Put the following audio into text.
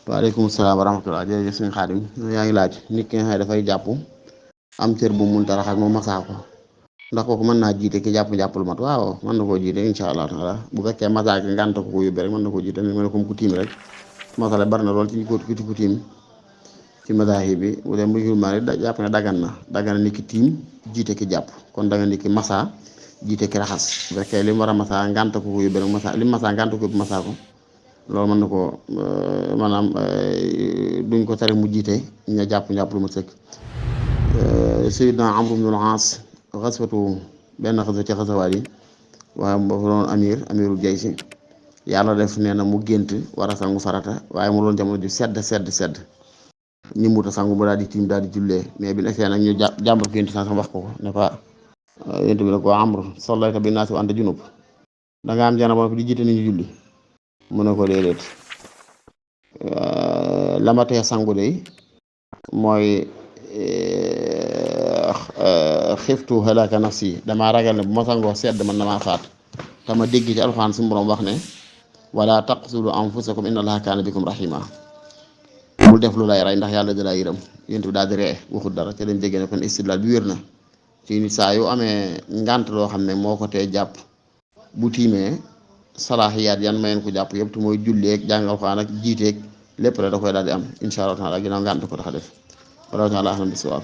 waaleykum salaam wa rahmatulah jërëjëf suñu Xaadim yaa ngi laaj nit ki nga xam ne dafay jàpp am cër bu mu mënta raxas moom masaa ko ndax kooku mën naa jiite ki jàpp lu mat waaw mën na koo jiite incha allah taala bu fekkee masaa ki ngànt ko yóbbee rek mën na koo jiite ni ma ne comme ku tiim rek masala bari na lool ci ku tiim ci masaahib bi bu dee musulmaan da jàpp ne dagan na nit ki tiim jiite ki jàpp kon dagan nit ki masaa jiite ki raxas bu fekkee li mu war a masaa ngànt ko yóbbee rek masaa li mu masaa ngànt ko yóbbu masaa ko loolu mën na ko maanaam duñ ko tere mu jiite ña jàpp lu ma sëkk Sayyidna Amr ibn al-As xaswatu benn xaswa ci xasawaat yi waaye mu doon amirul jaysi yàlla def nee na mu gént war a sangu farata waaye mu doon jamono ju sedd ñi muta sangu ba daal di tiim daal di jullee mais bi nekkee nag ñu jàmbar ko yénti sax wax ko ne ko yénti bi ne ko Amr sallayta bi naasi wa anta junub da nga am janaba di jiite nit ñu julli mu ne ko déedéet la ma tee sangu de mooy xiftu halaka nafsi damaa ragal ne bu ma sangoo sedd man damaa faat te ma dégg ci alxuraan suñu borom wax ne wala taqtulu anfusakum inna allaha kaana bikum rahima bul def lu lay rey ndax yàlla da laa yërëm yént bi daal di ree waxut dara te dañ déggee ne kon istidlaal bi wér na ci nit saa yu amee ngànt loo xam ne moo ko tee jàpp bu tiimee salaaxiyaat yan mayeen ko jàpp yëpp te mooy julleeg jàng alxuraan ak jiiteeg lépp rek da koy daal di am incha allah taala ginnaaw ngànt ko tax a def wala taala ahlam bi sawaab